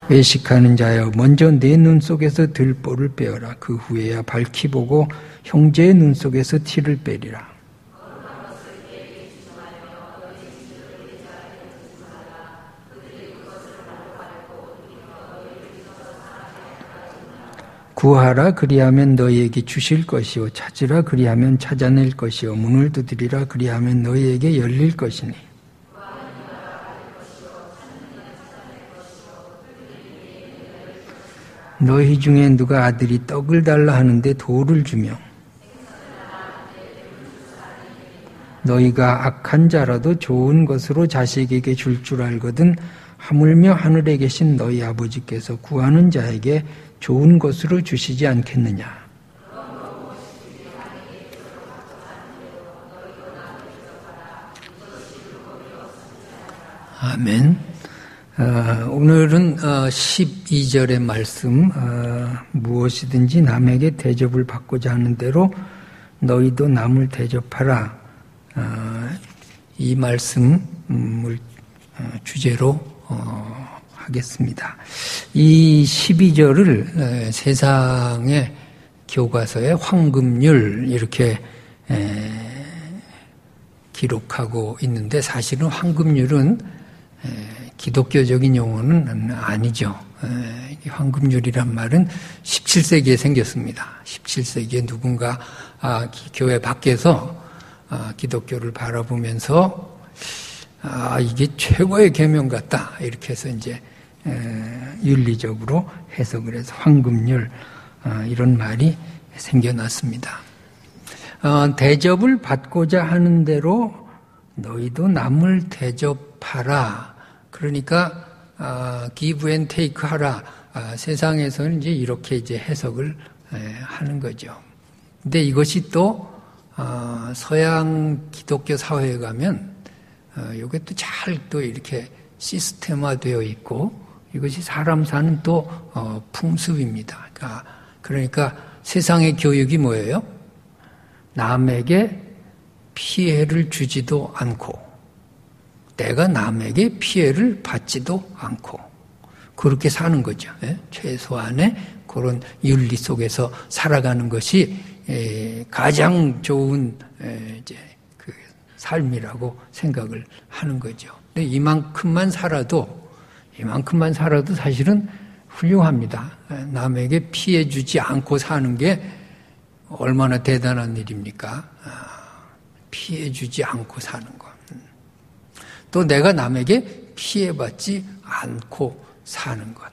외식하는 자여 먼저 내 눈 속에서 들보를 빼어라. 그 후에야 밝히 보고 형제의 눈 속에서 티를 빼리라. 구하라 그리하면 너희에게 주실 것이요 찾으라 그리하면 찾아낼 것이요 문을 두드리라 그리하면 너희에게 열릴 것이니 너희 중에 누가 아들이 떡을 달라 하는데 돌을 주며 너희가 악한 자라도 좋은 것으로 자식에게 줄 줄 알거든 하물며 하늘에 계신 너희 아버지께서 구하는 자에게 좋은 것으로 주시지 않겠느냐. 아멘. 오늘은 12절의 말씀 무엇이든지 남에게 대접을 받고자 하는 대로 너희도 남을 대접하라. 이 말씀을 주제로 하겠습니다. 이 12절을 세상의 교과서에 황금률 이렇게 기록하고 있는데 사실은 황금률은 기독교적인 용어는 아니죠. 황금률이란 말은 17세기에 생겼습니다. 17세기에 누군가 교회 밖에서 기독교를 바라보면서 이게 최고의 계명 같다 이렇게 해서 이제 윤리적으로 해석을 해서 황금률 이런 말이 생겨났습니다. 대접을 받고자 하는 대로 너희도 남을 대접하라. 그러니까 give and take 하라. 세상에서는 이제 이렇게 이제 해석을 하는 거죠. 근데 이것이 또 서양 기독교 사회에 가면 이게 또 잘 또 이렇게 시스템화되어 있고 이것이 사람 사는 또 풍습입니다. 그러니까 세상의 교육이 뭐예요? 남에게 피해를 주지도 않고 내가 남에게 피해를 받지도 않고 그렇게 사는 거죠. 최소한의 그런 윤리 속에서 살아가는 것이 가장 좋은 이제 그 삶이라고 생각을 하는 거죠. 근데 이만큼만 살아도 사실은 훌륭합니다. 남에게 피해 주지 않고 사는 게 얼마나 대단한 일입니까? 피해 주지 않고 사는 것. 또 내가 남에게 피해받지 않고 사는 것.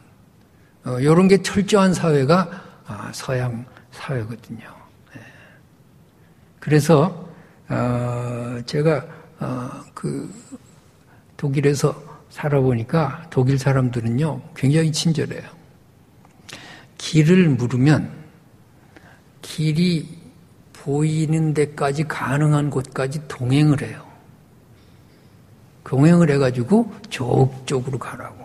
이런 게 철저한 사회가 서양 사회거든요. 그래서 제가 그 독일에서 살아보니까 독일 사람들은요 굉장히 친절해요. 길을 물으면 길이 보이는 데까지 가능한 곳까지 동행을 해요. 동행을 해가지고 저쪽으로 가라고.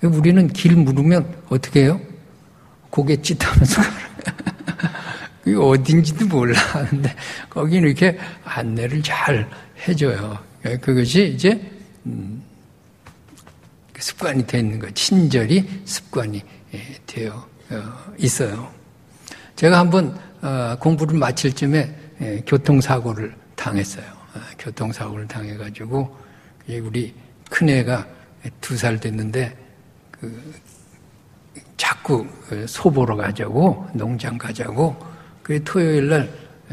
우리는 길 물으면 어떻게 해요? 고개 찢하면서 그게 어딘지도 몰라 하는데 거기는 이렇게 안내를 잘 해줘요. 그것이 이제 습관이 되어 있는 거예요. 친절이 습관이 되어 있어요. 제가 한번 공부를 마칠 쯤에 교통사고를 당했어요. 교통사고를 당해가지고 우리 큰애가 2살 됐는데 자꾸 소 보러 가자고 농장 가자고 그 토요일 날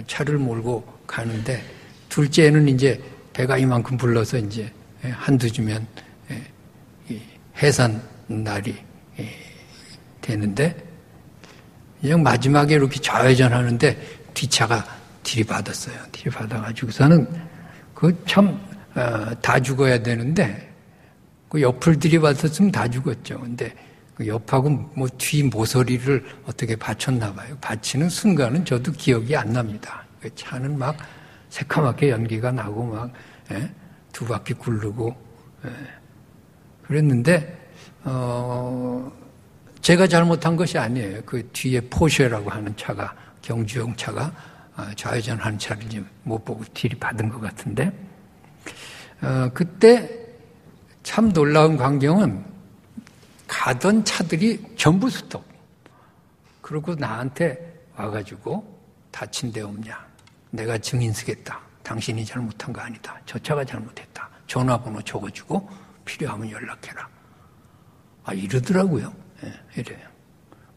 차를 몰고 가는데 둘째는 이제 배가 이만큼 불러서 이제 한두 주면 해산 날이 되는데 그냥 마지막에 이렇게 좌회전하는데 뒷차가 들이받았어요. 들이받아가지고서는 그 참 다 죽어야 되는데 그 옆을 들이받았으면 다 죽었죠. 근데 그 옆하고 뭐 뒤 모서리를 어떻게 받쳤나 봐요. 받치는 순간은 저도 기억이 안 납니다. 그 차는 막 새카맣게 연기가 나고 막 두 바퀴 굴르고 그랬는데 제가 잘못한 것이 아니에요. 그 뒤에 포쉐라고 하는 차가 경주용 차가 좌회전하는 차를 이제 못 보고 들이받은 것 같은데 그때 참 놀라운 광경은 가던 차들이 전부 스톱. 그리고 나한테 와가지고 다친 데 없냐. 내가 증인 쓰겠다. 당신이 잘못한 거 아니다. 저 차가 잘못했다. 전화번호 적어주고 필요하면 연락해라. 이러더라고요. 이래요.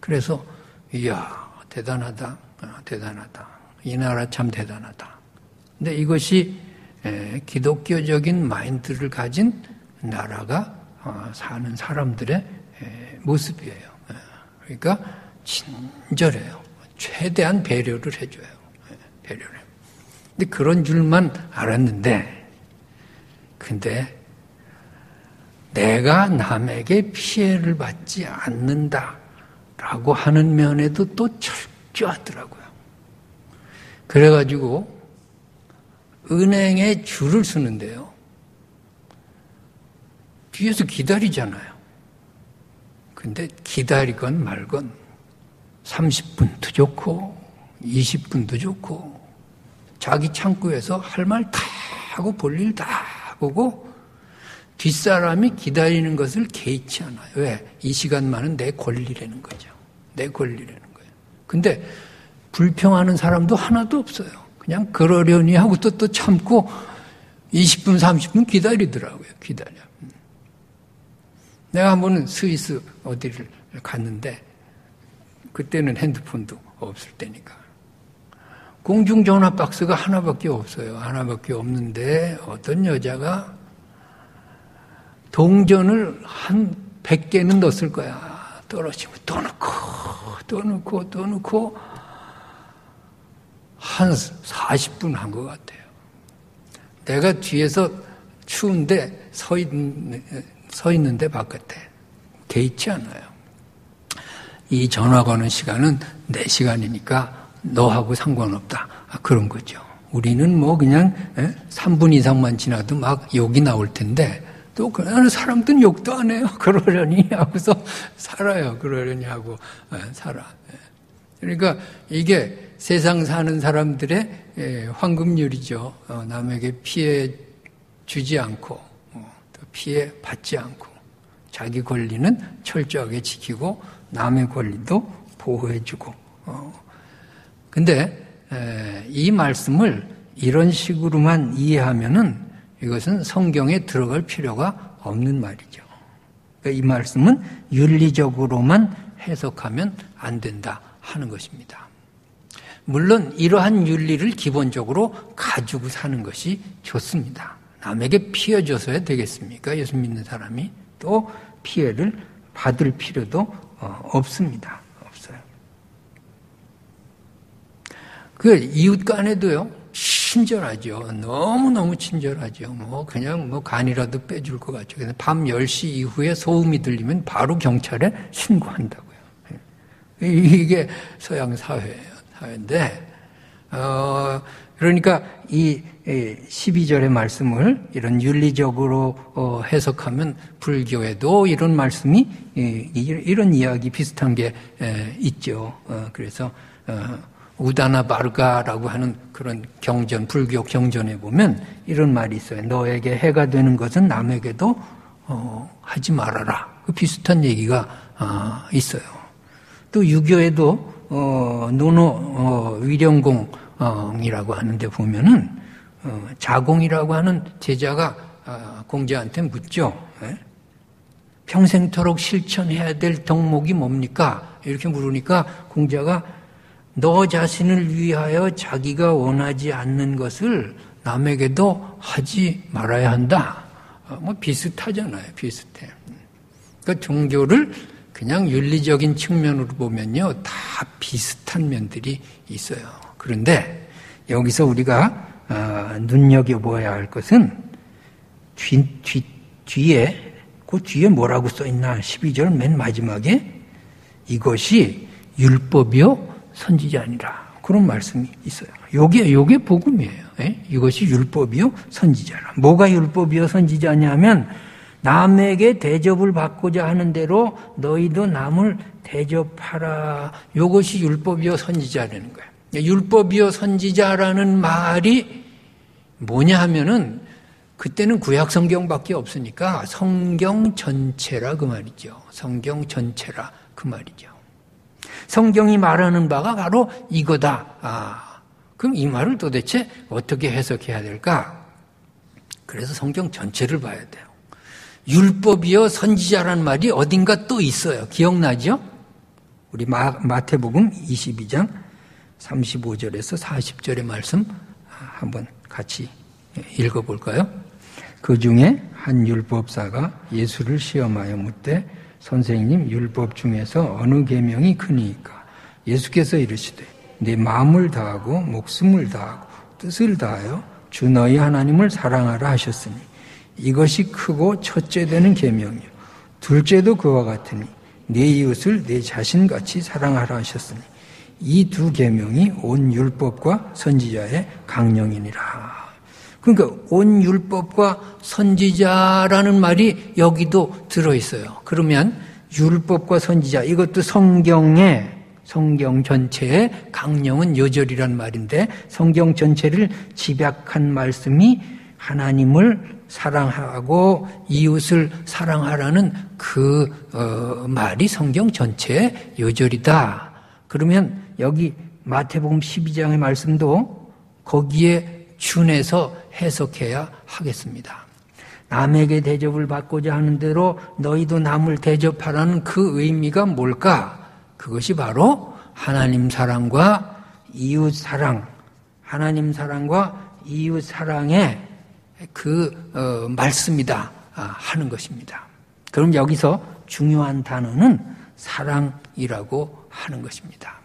그래서 이야 대단하다. 대단하다. 이 나라 참 대단하다. 근데 이것이 기독교적인 마인드를 가진 나라가 사는 사람들의 모습이에요. 그러니까 친절해요. 최대한 배려를 해줘요. 배려를. 근데 그런 줄만 알았는데, 근데 내가 남에게 피해를 받지 않는다라고 하는 면에도 또 철저하더라고요. 그래가지고 은행에 줄을 서는데요. 뒤에서 기다리잖아요. 근데 기다리건 말건 30분도 좋고 20분도 좋고 자기 창구에서 할 말 다 하고 볼 일 다 보고 뒷사람이 기다리는 것을 개의치 않아요. 왜? 이 시간만은 내 권리라는 거죠. 내 권리라는 거예요. 근데 불평하는 사람도 하나도 없어요. 그냥 그러려니 하고 또 참고 20분, 30분 기다리더라고요. 기다려. 내가 한 번은 스위스 어디를 갔는데 그때는 핸드폰도 없을 때니까 공중전화 박스가 하나밖에 없어요. 하나밖에 없는데 어떤 여자가 동전을 한 100개는 넣었을 거야. 떨어지면 또 넣고 한 40분 한 것 같아요. 내가 뒤에서 추운데 서 있는데 바깥에 개의치 않아요. 이 전화 거는 시간은 내 시간이니까 너하고 상관없다. 그런 거죠. 우리는 뭐 그냥 3분 이상만 지나도 막 욕이 나올 텐데 또 그런 사람들은 욕도 안 해요. 그러려니 하고서 살아요. 그러려니 하고 살아. 그러니까 이게 세상 사는 사람들의 황금률이죠. 남에게 피해 주지 않고 또 피해 받지 않고 자기 권리는 철저하게 지키고 남의 권리도 보호해주고. 근데 이 말씀을 이런 식으로만 이해하면은 이것은 성경에 들어갈 필요가 없는 말이죠. 그러니까 이 말씀은 윤리적으로만 해석하면 안 된다 하는 것입니다. 물론 이러한 윤리를 기본적으로 가지고 사는 것이 좋습니다. 남에게 피해 줘서야 되겠습니까? 예수 믿는 사람이 또 피해를 받을 필요도 없습니다. 없어요. 그 이웃 간에도요. 친절하죠. 너무너무 친절하죠. 그냥 간이라도 빼줄 것 같죠. 그래서 밤 10시 이후에 소음이 들리면 바로 경찰에 신고한다고요. 이게 서양 사회예요. 사회인데, 그러니까 이 12절의 말씀을 이런 윤리적으로 해석하면 불교에도 이런 말씀이, 이런 이야기 비슷한 게 있죠. 그래서, 우다나 바르가라고 하는 그런 경전, 불교 경전에 보면 이런 말이 있어요. 너에게 해가 되는 것은 남에게도 하지 말아라. 그 비슷한 얘기가 있어요. 또 유교에도 노노 위령공이라고 하는데 보면은 자공이라고 하는 제자가 공자한테 묻죠. 평생토록 실천해야 될 덕목이 뭡니까? 이렇게 물으니까 공자가 너 자신을 위하여 자기가 원하지 않는 것을 남에게도 하지 말아야 한다. 비슷하잖아요. 비슷해. 그러니까 종교를 그냥 윤리적인 측면으로 보면요. 다 비슷한 면들이 있어요. 그런데 여기서 우리가 눈여겨보아야 할 것은 뒤에 그 뒤에 뭐라고 써있나 12절 맨 마지막에 이것이 율법이요 선지자니라 그런 말씀이 있어요. 요게 복음이에요. 이것이 율법이요 선지자라. 뭐가 율법이요 선지자냐면 남에게 대접을 받고자 하는 대로 너희도 남을 대접하라. 이것이 율법이요 선지자라는 거예요. 율법이요 선지자라는 말이 뭐냐 하면은 그때는 구약 성경밖에 없으니까 성경 전체라 그 말이죠. 성경 전체라 그 말이죠. 성경이 말하는 바가 바로 이거다. 그럼 이 말을 도대체 어떻게 해석해야 될까? 그래서 성경 전체를 봐야 돼요. 율법이요 선지자란 말이 어딘가 또 있어요. 기억나죠? 우리 마태복음 22장 35절에서 40절의 말씀 한번 같이 읽어볼까요? 그 중에 한 율법사가 예수를 시험하여 묻되 선생님 율법 중에서 어느 계명이 크니까? 예수께서 이르시되 내 마음을 다하고 목숨을 다하고 뜻을 다하여 주 너희 하나님을 사랑하라 하셨으니 이것이 크고 첫째 되는 계명이요 둘째도 그와 같으니 내 이웃을 내 자신같이 사랑하라 하셨으니 이 두 계명이 온 율법과 선지자의 강령이니라. 그러니까 온 율법과 선지자라는 말이 여기도 들어있어요. 그러면 율법과 선지자 이것도 성경 전체의 강령은 요절이란 말인데 성경 전체를 집약한 말씀이 하나님을 사랑하고 이웃을 사랑하라는 그 말이 성경 전체의 요절이다. 그러면 여기 마태복음 12장의 말씀도 거기에 준해서 해석해야 하겠습니다. 남에게 대접을 받고자 하는 대로 너희도 남을 대접하라는 그 의미가 뭘까? 그것이 바로 하나님 사랑과 이웃 사랑, 하나님 사랑과 이웃 사랑의 그 말씀이다 하는 것입니다. 그럼 여기서 중요한 단어는 사랑이라고 하는 것입니다.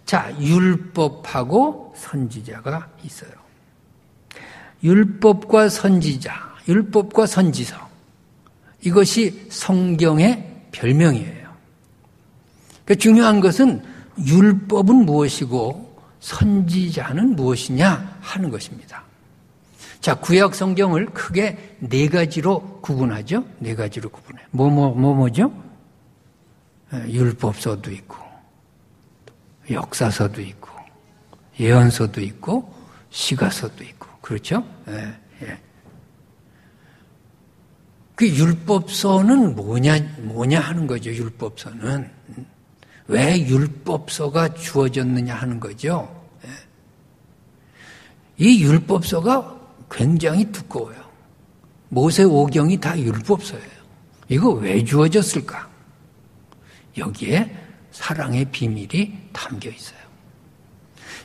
자, 율법하고 선지자가 있어요. 율법과 선지자, 율법과 선지서 이것이 성경의 별명이에요. 그러니까 중요한 것은 율법은 무엇이고 선지자는 무엇이냐 하는 것입니다. 자, 구약 성경을 크게 네 가지로 구분하죠. 네 가지로 구분해요. 뭐죠? 율법서도 있고, 역사서도 있고, 예언서도 있고, 시가서도 있고, 그렇죠? 예. 그 율법서는 뭐냐 하는 거죠. 율법서는 왜 율법서가 주어졌느냐 하는 거죠. 이 율법서가 굉장히 두꺼워요. 모세 오경이 다 율법서예요. 이거 왜 주어졌을까? 여기에 사랑의 비밀이 담겨 있어요.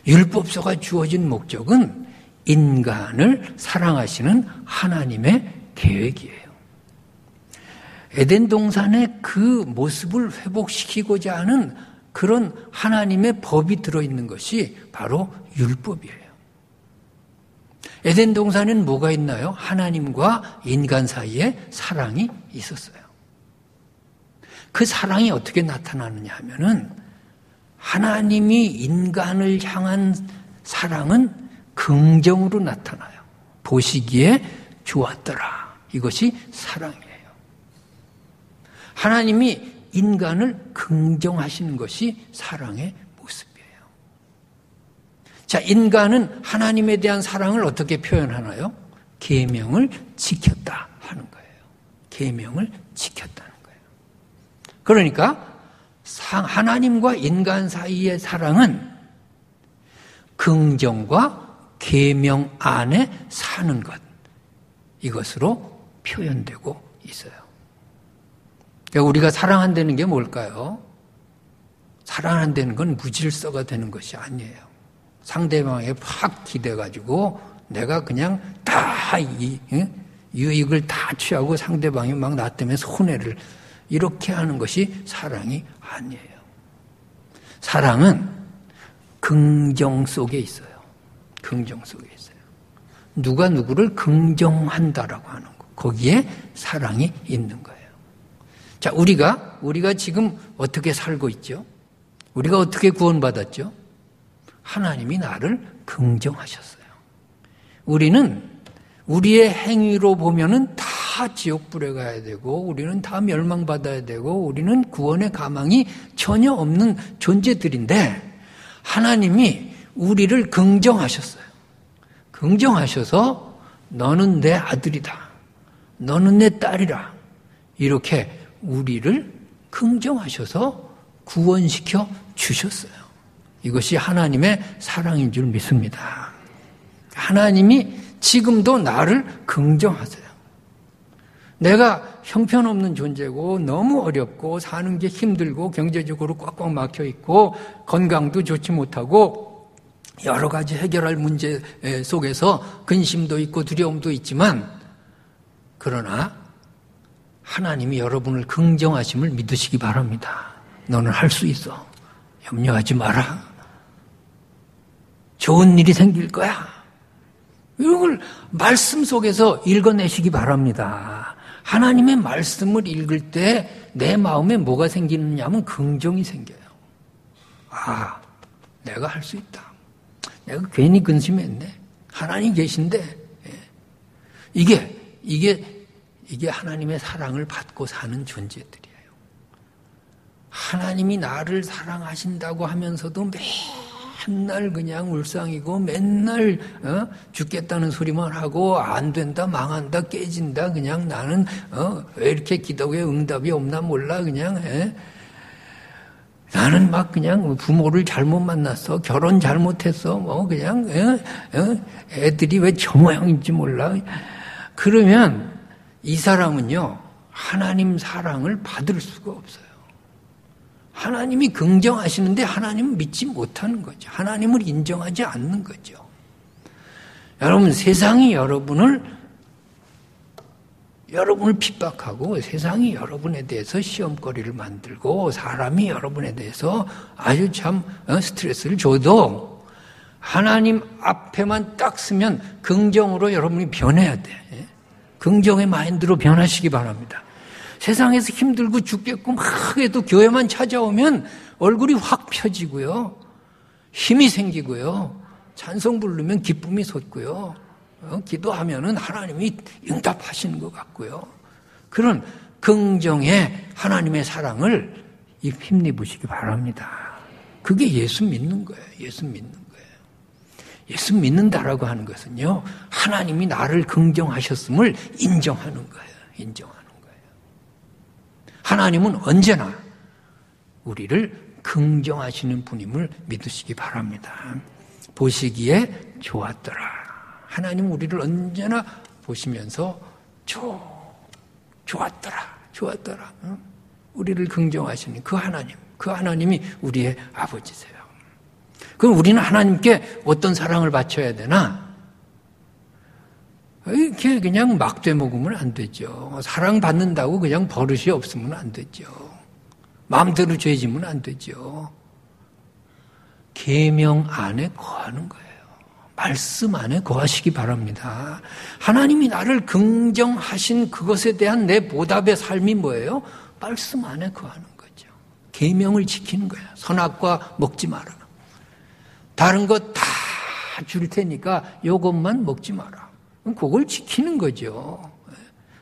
율법서가 주어진 목적은 인간을 사랑하시는 하나님의 계획이에요. 에덴 동산의 그 모습을 회복시키고자 하는 그런 하나님의 법이 들어있는 것이 바로 율법이에요. 에덴 동산에는 뭐가 있나요? 하나님과 인간 사이에 사랑이 있었어요. 그 사랑이 어떻게 나타나느냐 하면은 하나님이 인간을 향한 사랑은 긍정으로 나타나요. 보시기에 좋았더라. 이것이 사랑이에요. 하나님이 인간을 긍정하시는 것이 사랑의 모습이에요. 자, 인간은 하나님에 대한 사랑을 어떻게 표현하나요? 계명을 지켰다 하는 거예요. 계명을 지켰다는 거예요. 그러니까 하나님과 인간 사이의 사랑은 긍정과 계명 안에 사는 것, 이것으로 표현되고 있어요. 그러니까 우리가 사랑한다는 게 뭘까요? 사랑한다는 건 무질서가 되는 것이 아니에요. 상대방에 확 기대가지고 내가 그냥 다 유익을 다 취하고 상대방이 막 나 때문에 손해를 이렇게 하는 것이 사랑이 아니에요. 사랑은 긍정 속에 있어요. 긍정 속에 있어요. 누가 누구를 긍정한다라고 하는 거. 거기에 사랑이 있는 거예요. 자, 우리가 지금 어떻게 살고 있죠? 우리가 어떻게 구원받았죠? 하나님이 나를 긍정하셨어요. 우리는 우리의 행위로 보면은 다 지옥불에 가야 되고, 우리는 다 멸망받아야 되고, 우리는 구원의 가망이 전혀 없는 존재들인데, 하나님이 우리를 긍정하셨어요. 긍정하셔서 너는 내 아들이다. 너는 내 딸이라. 이렇게 우리를 긍정하셔서 구원시켜 주셨어요. 이것이 하나님의 사랑인 줄 믿습니다. 하나님이 지금도 나를 긍정하세요. 내가 형편없는 존재고 너무 어렵고 사는 게 힘들고 경제적으로 꽉꽉 막혀 있고 건강도 좋지 못하고 여러 가지 해결할 문제 속에서 근심도 있고 두려움도 있지만 그러나 하나님이 여러분을 긍정하심을 믿으시기 바랍니다. 너는 할 수 있어. 염려하지 마라. 좋은 일이 생길 거야. 이런 걸 말씀 속에서 읽어내시기 바랍니다. 하나님의 말씀을 읽을 때 내 마음에 뭐가 생기느냐 하면 긍정이 생겨요. 아, 내가 할 수 있다. 내가 괜히 근심했네. 하나님 계신데. 이게 하나님의 사랑을 받고 사는 존재들이에요. 하나님이 나를 사랑하신다고 하면서도 맨날 그냥 울상이고 맨날 죽겠다는 소리만 하고 안 된다, 망한다, 깨진다. 그냥 나는 왜 이렇게 기도에 응답이 없나 몰라. 그냥 나는 막 그냥 부모를 잘못 만났어. 결혼 잘못했어. 뭐 그냥 애들이 왜 저 모양인지 몰라. 그러면 이 사람은요 하나님 사랑을 받을 수가 없어요. 하나님이 긍정하시는데 하나님은 믿지 못하는 거죠. 하나님을 인정하지 않는 거죠. 여러분, 세상이 여러분을 핍박하고 세상이 여러분에 대해서 시험거리를 만들고 사람이 여러분에 대해서 아주 참 스트레스를 줘도 하나님 앞에만 딱 쓰면 긍정으로 여러분이 변해야 돼. 긍정의 마인드로 변하시기 바랍니다. 세상에서 힘들고 죽겠고 막 해도 교회만 찾아오면 얼굴이 확 펴지고요. 힘이 생기고요. 찬송 부르면 기쁨이 솟고요. 기도하면은 하나님이 응답하시는 것 같고요. 그런 긍정의 하나님의 사랑을 힘입으시기 바랍니다. 그게 예수 믿는 거예요. 예수 믿는 거예요. 예수 믿는다라고 하는 것은요. 하나님이 나를 긍정하셨음을 인정하는 거예요. 인정하는 거예요. 하나님은 언제나 우리를 긍정하시는 분임을 믿으시기 바랍니다. 보시기에 좋았더라. 하나님 우리를 언제나 보시면서 좋았더라. 우리를 긍정하시는 그 하나님이 우리의 아버지세요. 그럼 우리는 하나님께 어떤 사랑을 바쳐야 되나? 이렇게 그냥 막대 먹으면 안 되죠. 사랑받는다고 그냥 버릇이 없으면 안 되죠. 마음대로 죄지면 안 되죠. 계명 안에 거하는 거예요. 말씀 안에 거하시기 바랍니다. 하나님이 나를 긍정하신 그것에 대한 내 보답의 삶이 뭐예요? 말씀 안에 거하는 거죠. 계명을 지키는 거예요. 선악과 먹지 마라. 다른 것 다 줄 테니까 이것만 먹지 마라. 그걸 지키는 거죠.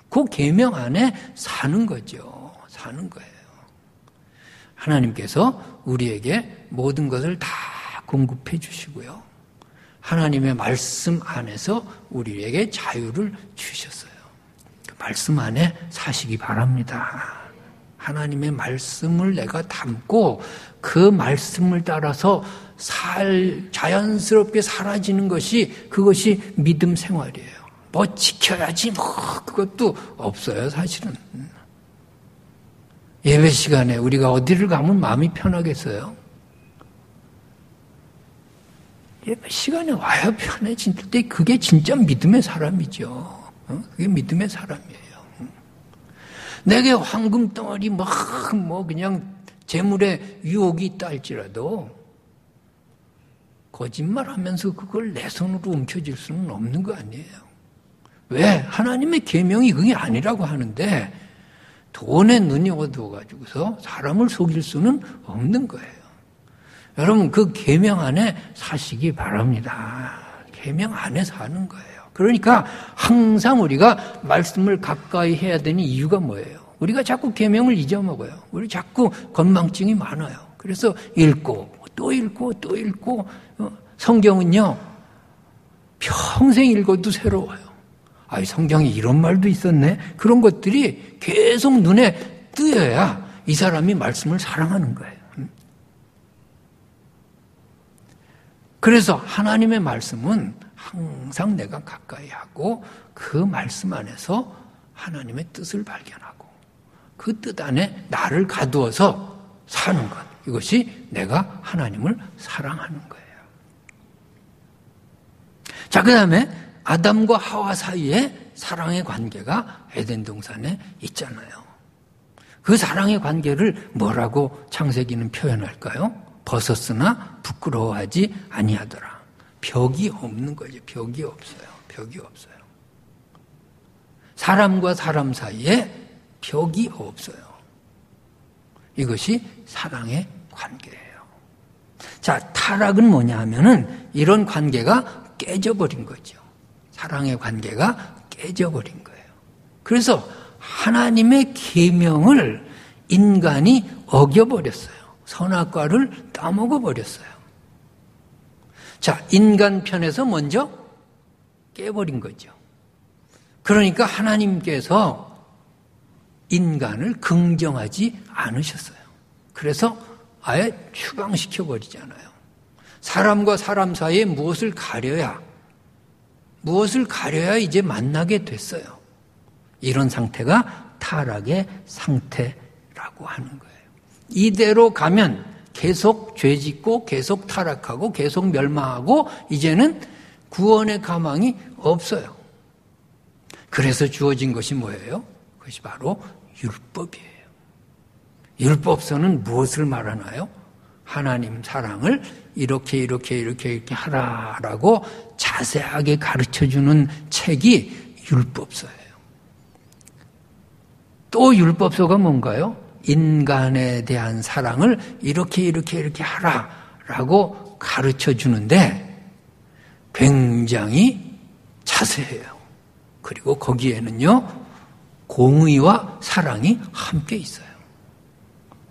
그 계명 안에 사는 거죠. 사는 거예요. 하나님께서 우리에게 모든 것을 다 공급해 주시고요. 하나님의 말씀 안에서 우리에게 자유를 주셨어요. 그 말씀 안에 사시기 바랍니다. 하나님의 말씀을 내가 담고 그 말씀을 따라서 자연스럽게 사라지는 그것이 믿음 생활이에요. 뭐 지켜야지 그것도 없어요, 사실은. 예배 시간에 우리가 어디를 가면 마음이 편하겠어요? 예배 시간에 와야 편해질 때 그게 진짜 믿음의 사람이죠. 그게 믿음의 사람이에요. 내게 황금 덩어리 그냥 재물의 유혹이 있다 할지라도 거짓말하면서 그걸 내 손으로 움켜쥘 수는 없는 거 아니에요. 왜? 하나님의 계명이 그게 아니라고 하는데 돈에 눈이 어두워가지고서 사람을 속일 수는 없는 거예요. 여러분 그 계명 안에 사시기 바랍니다. 계명 안에 사는 거예요. 그러니까 항상 우리가 말씀을 가까이 해야 되는 이유가 뭐예요? 우리가 자꾸 계명을 잊어먹어요. 우리 자꾸 건망증이 많아요. 그래서 읽고 또 읽고 또 읽고 성경은요 평생 읽어도 새로워요. 성경에 이런 말도 있었네. 그런 것들이 계속 눈에 뜨여야 이 사람이 말씀을 사랑하는 거예요. 그래서 하나님의 말씀은 항상 내가 가까이 하고 그 말씀 안에서 하나님의 뜻을 발견하고 그 뜻 안에 나를 가두어서 사는 것. 이것이 내가 하나님을 사랑하는 거예요. 자, 그 다음에 아담과 하와 사이에 사랑의 관계가 에덴 동산에 있잖아요. 그 사랑의 관계를 뭐라고 창세기는 표현할까요? 벗었으나 부끄러워하지 아니하더라. 벽이 없는 거죠. 벽이 없어요. 벽이 없어요. 사람과 사람 사이에 벽이 없어요. 이것이 사랑의 관계예요. 자, 타락은 뭐냐 하면은 이런 관계가 깨져버린 거죠. 사랑의 관계가 깨져버린 거예요. 그래서 하나님의 계명을 인간이 어겨버렸어요. 선악과를 따먹어버렸어요. 자, 인간 편에서 먼저 깨버린 거죠. 그러니까 하나님께서 인간을 긍정하지 않으셨어요. 그래서 아예 추방시켜버리잖아요. 사람과 사람 사이에 무엇을 가려야 이제 만나게 됐어요. 이런 상태가 타락의 상태라고 하는 거예요. 이대로 가면 계속 죄짓고 계속 타락하고 계속 멸망하고 이제는 구원의 가망이 없어요. 그래서 주어진 것이 뭐예요? 그것이 바로 율법이에요. 율법서는 무엇을 말하나요? 하나님 사랑을 이렇게 하라라고 자세하게 가르쳐주는 책이 율법서예요. 또 율법서가 뭔가요? 인간에 대한 사랑을 이렇게 하라라고 가르쳐주는데 굉장히 자세해요. 그리고 거기에는요, 공의와 사랑이 함께 있어요.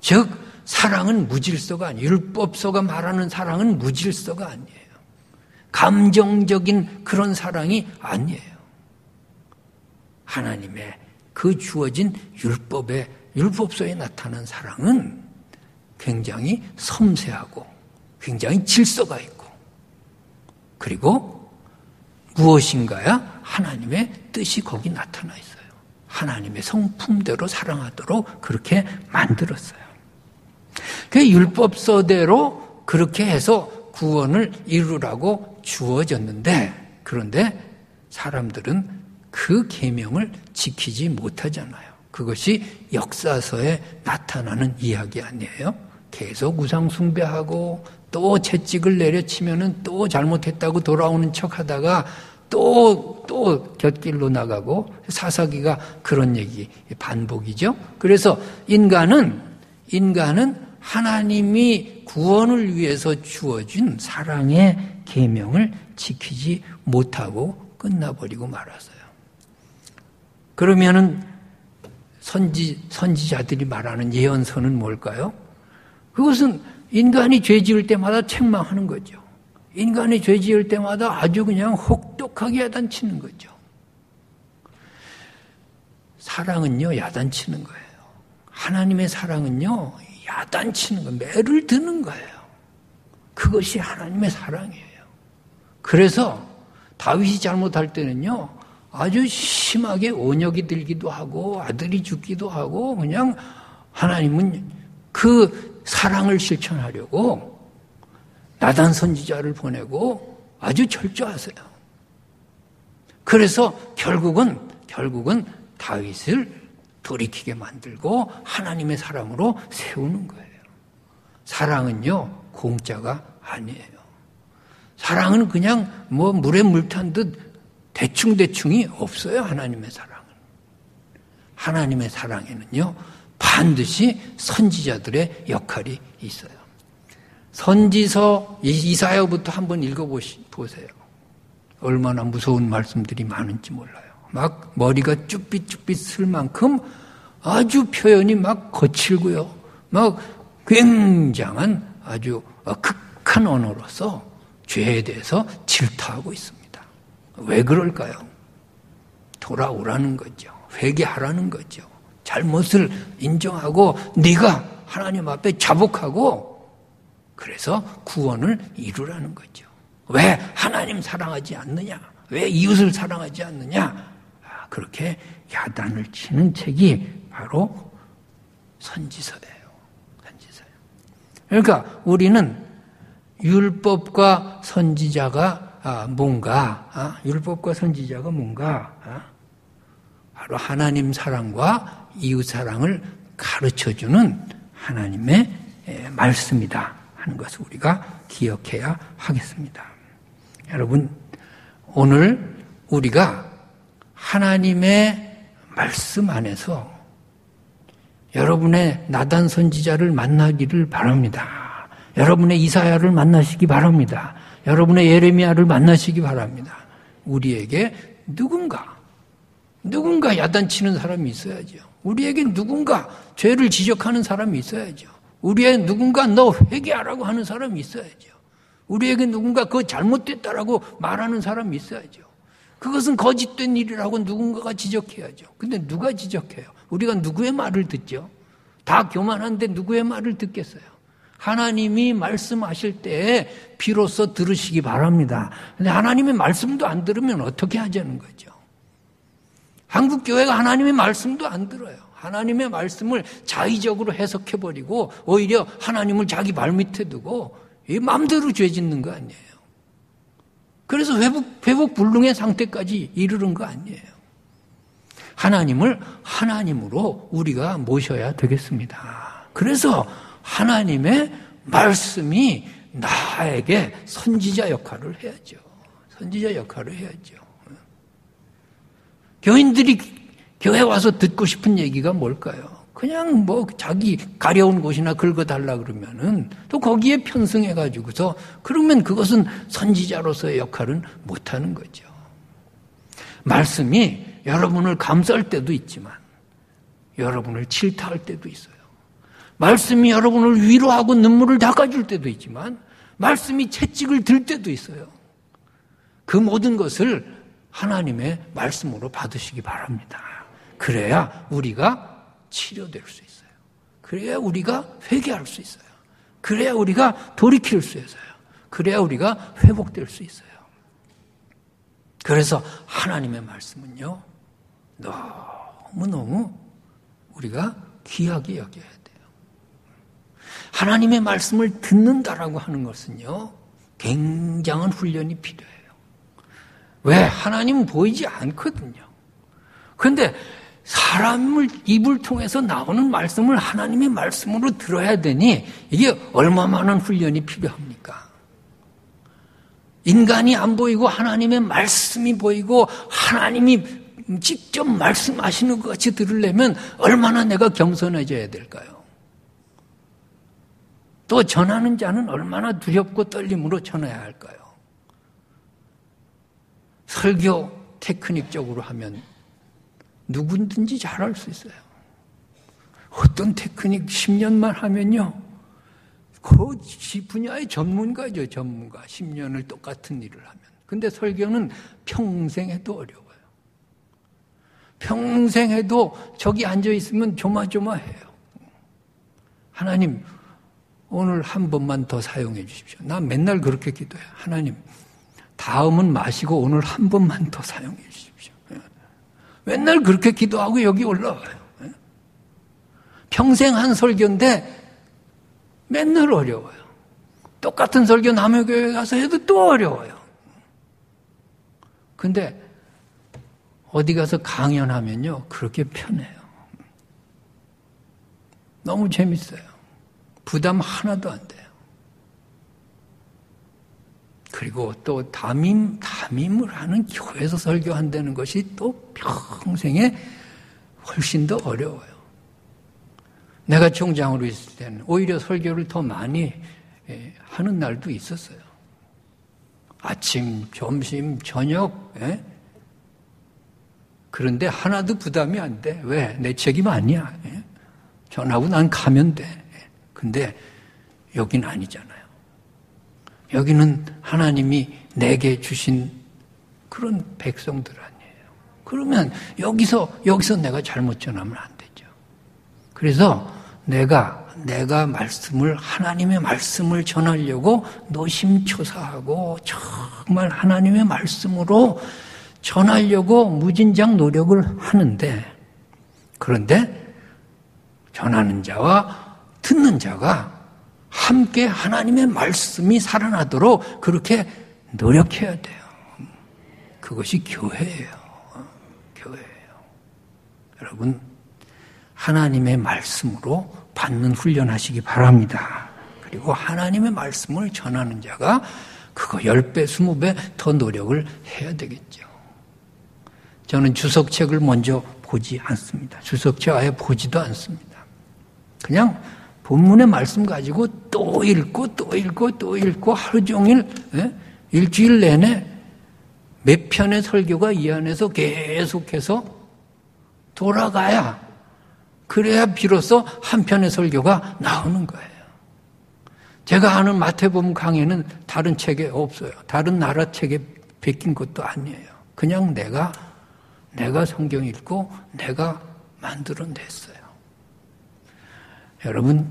즉, 사랑은 무질서가 아니에요. 율법서가 말하는 사랑은 무질서가 아니에요. 감정적인 그런 사랑이 아니에요. 하나님의 그 주어진 율법서에 나타난 사랑은 굉장히 섬세하고 굉장히 질서가 있고 그리고 무엇인가야? 하나님의 뜻이 거기 나타나 있어요. 하나님의 성품대로 사랑하도록 그렇게 만들었어요. 그 율법서대로 그렇게 해서 구원을 이루라고 주어졌는데 그런데 사람들은 그 계명을 지키지 못하잖아요. 그것이 역사서에 나타나는 이야기 아니에요? 계속 우상 숭배하고 또 채찍을 내려치면은 또 잘못했다고 돌아오는 척하다가 또 곁길로 나가고 사사기가 그런 얘기 반복이죠. 그래서 인간은 하나님이 구원을 위해서 주어진 사랑의 계명을 지키지 못하고 끝나버리고 말았어요. 그러면은 선지자들이 말하는 예언서는 뭘까요? 그것은 인간이 죄 지을 때마다 책망하는 거죠. 인간이 죄 지을 때마다 아주 그냥 혹독하게 야단치는 거죠. 사랑은요, 야단치는 거예요. 하나님의 사랑은요, 야단치는 거예요. 매를 드는 거예요. 그것이 하나님의 사랑이에요. 그래서 다윗이 잘못할 때는요, 아주 심하게 온역이 들기도 하고 아들이 죽기도 하고 그냥 하나님은 그 사랑을 실천하려고 나단 선지자를 보내고 아주 철저하세요. 그래서 결국은 다윗을 돌이키게 만들고 하나님의 사람으로 세우는 거예요. 사랑은요, 공짜가 아니에요. 사랑은 그냥 뭐 물에 물 탄 듯 대충이 없어요. 하나님의 사랑은. 하나님의 사랑에는요, 반드시 선지자들의 역할이 있어요. 선지서 이사야부터 한번 읽어보세요. 얼마나 무서운 말씀들이 많은지 몰라요. 막 머리가 쭈삣쭈삣 쓸 만큼 아주 표현이 막 거칠고요. 막 굉장한 아주 극한 언어로서 죄에 대해서 질타하고 있습니다. 왜 그럴까요? 돌아오라는 거죠. 회개하라는 거죠. 잘못을 인정하고 네가 하나님 앞에 자복하고 그래서 구원을 이루라는 거죠. 왜 하나님 사랑하지 않느냐? 왜 이웃을 사랑하지 않느냐? 그렇게 야단을 치는 책이 바로 선지서예요. 선지서예요. 그러니까 우리는 율법과 선지자가 뭔가, 율법과 선지자가 뭔가, 바로 하나님 사랑과 이웃 사랑을 가르쳐주는 하나님의 말씀이다 하는 것을 우리가 기억해야 하겠습니다. 여러분, 오늘 우리가 하나님의 말씀 안에서 여러분의 나단 선지자를 만나기를 바랍니다. 여러분의 이사야를 만나시기 바랍니다. 여러분의 예레미야를 만나시기 바랍니다. 우리에게 누군가 야단치는 사람이 있어야죠. 우리에게 누군가 죄를 지적하는 사람이 있어야죠. 우리에게 누군가 너 회개하라고 하는 사람이 있어야죠. 우리에게 누군가 그거 잘못됐다라고 말하는 사람이 있어야죠. 그것은 거짓된 일이라고 누군가가 지적해야죠. 근데 누가 지적해요? 우리가 누구의 말을 듣죠? 다 교만한데 누구의 말을 듣겠어요? 하나님이 말씀하실 때에 비로소 들으시기 바랍니다. 근데 하나님의 말씀도 안 들으면 어떻게 하자는 거죠? 한국교회가 하나님의 말씀도 안 들어요. 하나님의 말씀을 자의적으로 해석해버리고 오히려 하나님을 자기 발밑에 두고 마음대로 죄 짓는 거 아니에요. 그래서 회복 불능의 상태까지 이르는 거 아니에요. 하나님을 하나님으로 우리가 모셔야 되겠습니다. 그래서 하나님의 말씀이 나에게 선지자 역할을 해야죠. 선지자 역할을 해야죠. 교인들이 교회 와서 듣고 싶은 얘기가 뭘까요? 그냥 뭐 자기 가려운 곳이나 긁어달라 그러면은 또 거기에 편승해가지고서 그러면 그것은 선지자로서의 역할은 못하는 거죠. 말씀이 여러분을 감쌀 때도 있지만 여러분을 질타할 때도 있어요. 말씀이 여러분을 위로하고 눈물을 닦아줄 때도 있지만 말씀이 채찍을 들 때도 있어요. 그 모든 것을 하나님의 말씀으로 받으시기 바랍니다. 그래야 우리가 치료될 수 있어요. 그래야 우리가 회개할 수 있어요. 그래야 우리가 돌이킬 수 있어요. 그래야 우리가 회복될 수 있어요. 그래서 하나님의 말씀은요, 너무너무 우리가 귀하게 여겨야 돼요. 하나님의 말씀을 듣는다라고 하는 것은요, 굉장한 훈련이 필요해요. 왜? 하나님은 보이지 않거든요. 그런데 사람을 입을 통해서 나오는 말씀을 하나님의 말씀으로 들어야 되니 이게 얼마만한 훈련이 필요합니까? 인간이 안 보이고 하나님의 말씀이 보이고 하나님이 직접 말씀하시는 것 같이 들으려면 얼마나 내가 겸손해져야 될까요? 또 전하는 자는 얼마나 두렵고 떨림으로 전해야 할까요? 설교 테크닉적으로 하면 누구든지 잘할 수 있어요. 어떤 테크닉 10년만 하면요, 그 분야의 전문가죠, 전문가. 10년을 똑같은 일을 하면. 근데 설교는 평생 해도 어려워요. 평생 해도 저기 앉아있으면 조마조마해요. 하나님, 오늘 한 번만 더 사용해 주십시오. 나 맨날 그렇게 기도해요. 하나님, 다음은 마시고 오늘 한 번만 더 사용해 주십시오. 맨날 그렇게 기도하고 여기 올라와요. 평생 한 설교인데 맨날 어려워요. 똑같은 설교 남의교회 가서 해도 또 어려워요. 근데 어디 가서 강연하면요, 그렇게 편해요. 너무 재밌어요. 부담 하나도 안 돼요. 그리고 또 담임을 하는 교회에서 설교한다는 것이 또 평생에 훨씬 더 어려워요. 내가 총장으로 있을 때는 오히려 설교를 더 많이 하는 날도 있었어요. 아침, 점심, 저녁. 그런데 하나도 부담이 안 돼. 왜? 내 책임 아니야. 전하고 난 가면 돼. 근데 여긴 아니잖아요. 여기는 하나님이 내게 주신 그런 백성들 아니에요. 그러면 여기서 내가 잘못 전하면 안 되죠. 그래서 내가 하나님의 말씀을 전하려고 노심초사하고 정말 하나님의 말씀으로 전하려고 무진장 노력을 하는데, 그런데 전하는 자와 듣는 자가 함께 하나님의 말씀이 살아나도록 그렇게 노력해야 돼요. 그것이 교회예요. 여러분, 하나님의 말씀으로 받는 훈련하시기 바랍니다. 그리고 하나님의 말씀을 전하는 자가 그거 10배, 20배 더 노력을 해야 되겠죠. 저는 주석책을 먼저 보지 않습니다. 주석책 아예 보지도 않습니다. 그냥 본문의 말씀 가지고 또 읽고 하루 종일, 일주일 내내 몇 편의 설교가 이 안에서 계속해서 돌아가야, 그래야 비로소 한 편의 설교가 나오는 거예요. 제가 아는 마태복음 강의는 다른 책에 없어요. 다른 나라 책에 베낀 것도 아니에요. 그냥 내가 성경 읽고 내가 만들어냈어요. 여러분,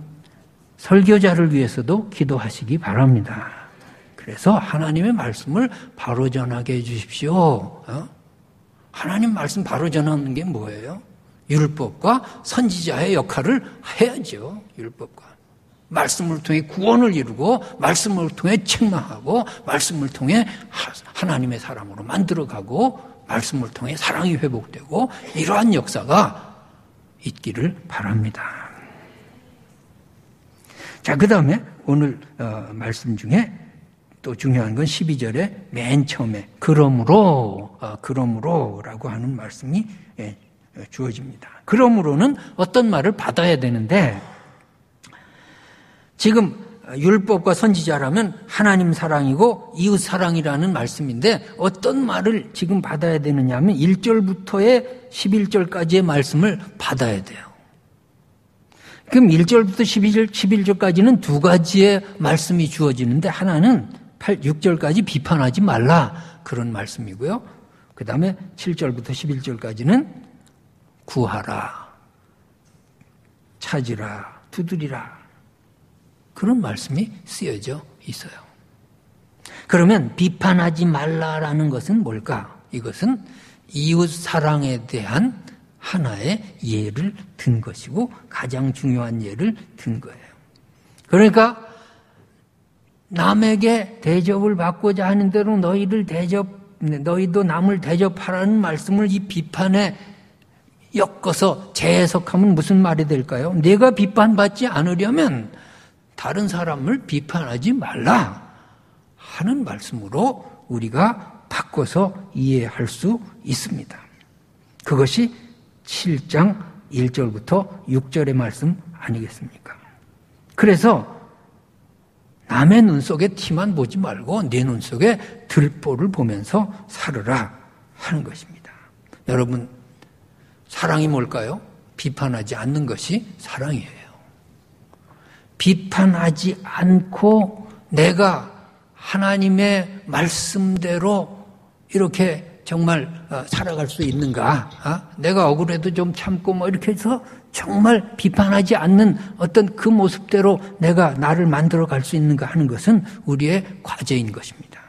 설교자를 위해서도 기도하시기 바랍니다. 그래서 하나님의 말씀을 바로 전하게 해주십시오. 하나님 말씀 바로 전하는 게 뭐예요? 율법과 선지자의 역할을 해야죠. 율법과 말씀을 통해 구원을 이루고, 말씀을 통해 책망하고, 말씀을 통해 하나님의 사람으로 만들어가고, 말씀을 통해 사랑이 회복되고, 이러한 역사가 있기를 바랍니다. 자, 그 다음에 오늘 말씀 중에 또 중요한 건 12절에 맨 처음에 그러므로라고 하는 말씀이 주어집니다. 그러므로는 어떤 말을 받아야 되는데, 지금 율법과 선지자라면 하나님 사랑이고 이웃 사랑이라는 말씀인데, 어떤 말을 지금 받아야 되느냐 하면 1절부터의 11절까지의 말씀을 받아야 돼요. 그럼 1절부터 11절까지는 두 가지의 말씀이 주어지는데, 하나는 6절까지 비판하지 말라, 그런 말씀이고요. 그 다음에 7절부터 11절까지는 구하라, 찾으라, 두드리라, 그런 말씀이 쓰여져 있어요. 그러면 비판하지 말라라는 것은 뭘까? 이것은 이웃 사랑에 대한 하나의 예를 든 것이고, 가장 중요한 예를 든 거예요. 그러니까 남에게 대접을 받고자 하는 대로 너희도 남을 대접하라는 말씀을 이 비판에 엮어서 재해석하면 무슨 말이 될까요? 내가 비판받지 않으려면 다른 사람을 비판하지 말라 하는 말씀으로 우리가 바꿔서 이해할 수 있습니다. 그것이 7장 1절부터 6절의 말씀 아니겠습니까? 그래서 남의 눈 속에 티만 보지 말고 내 눈 속에 들보를 보면서 살으라 하는 것입니다. 여러분, 사랑이 뭘까요? 비판하지 않는 것이 사랑이에요. 비판하지 않고 내가 하나님의 말씀대로 이렇게 정말 살아갈 수 있는가? 내가 억울해도 좀 참고 이렇게 해서 정말 비판하지 않는 어떤 그 모습대로 내가 나를 만들어 갈 수 있는가 하는 것은 우리의 과제인 것입니다.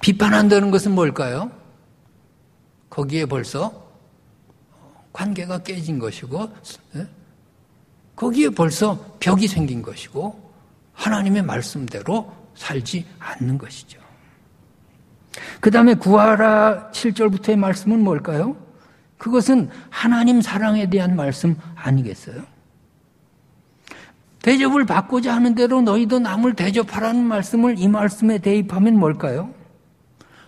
비판한다는 것은 뭘까요? 거기에 벌써 관계가 깨진 것이고, 거기에 벌써 벽이 생긴 것이고, 하나님의 말씀대로 살지 않는 것이죠. 그 다음에 구하라 7절부터의 말씀은 뭘까요? 그것은 하나님 사랑에 대한 말씀 아니겠어요? 대접을 받고자 하는 대로 너희도 남을 대접하라는 말씀을 이 말씀에 대입하면 뭘까요?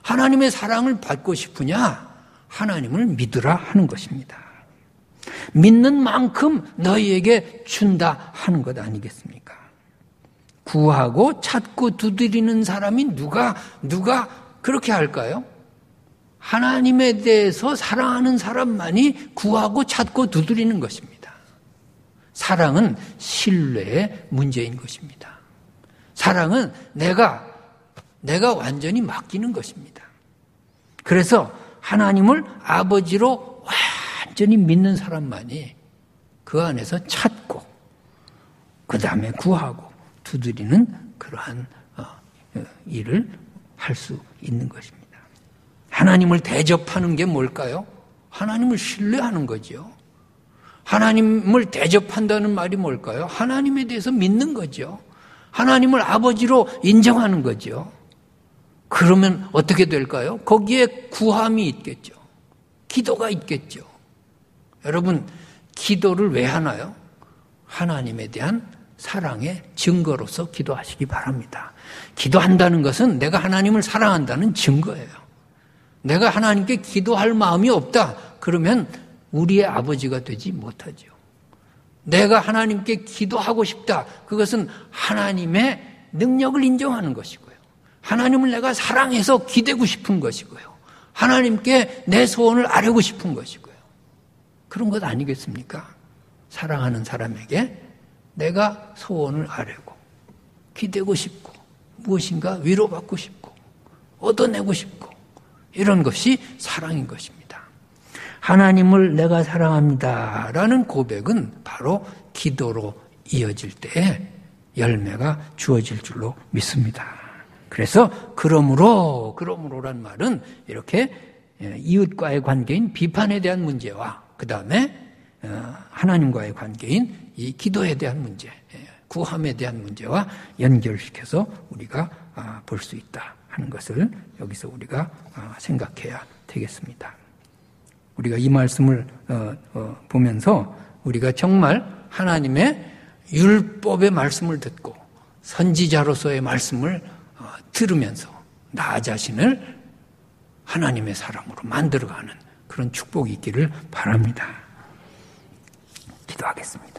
하나님의 사랑을 받고 싶으냐? 하나님을 믿으라 하는 것입니다. 믿는 만큼 너희에게 준다 하는 것 아니겠습니까? 구하고 찾고 두드리는 사람이 누가 그렇게 할까요? 하나님에 대해서 사랑하는 사람만이 구하고 찾고 두드리는 것입니다. 사랑은 신뢰의 문제인 것입니다. 사랑은 내가 완전히 맡기는 것입니다. 그래서 하나님을 아버지로 완전히 믿는 사람만이 그 안에서 찾고 그 다음에 구하고 두드리는 그러한 일을 할 수 있는 것입니다. 하나님을 대접하는 게 뭘까요? 하나님을 신뢰하는 거죠. 하나님을 대접한다는 말이 뭘까요? 하나님에 대해서 믿는 거죠. 하나님을 아버지로 인정하는 거죠. 그러면 어떻게 될까요? 거기에 구함이 있겠죠. 기도가 있겠죠. 여러분, 기도를 왜 하나요? 하나님에 대한 사랑의 증거로서 기도하시기 바랍니다. 기도한다는 것은 내가 하나님을 사랑한다는 증거예요. 내가 하나님께 기도할 마음이 없다. 그러면 우리의 아버지가 되지 못하죠. 내가 하나님께 기도하고 싶다. 그것은 하나님의 능력을 인정하는 것이고요. 하나님을 내가 사랑해서 기대고 싶은 것이고요. 하나님께 내 소원을 아뢰고 싶은 것이고요. 그런 것 아니겠습니까? 사랑하는 사람에게 내가 소원을 아뢰고 기대고 싶고 무엇인가 위로받고 싶고 얻어내고 싶고 이런 것이 사랑인 것입니다. 하나님을 내가 사랑합니다 라는 고백은 바로 기도로 이어질 때에 열매가 주어질 줄로 믿습니다. 그래서 그러므로란 말은 이렇게 이웃과의 관계인 비판에 대한 문제와 그 다음에 하나님과의 관계인 이 기도에 대한 문제, 구함에 대한 문제와 연결시켜서 우리가 볼 수 있다 하는 것을 여기서 우리가 생각해야 되겠습니다. 우리가 이 말씀을 보면서 우리가 정말 하나님의 율법의 말씀을 듣고 선지자로서의 말씀을 들으면서 나 자신을 하나님의 사람으로 만들어가는 그런 축복이 있기를 바랍니다. 기도하겠습니다.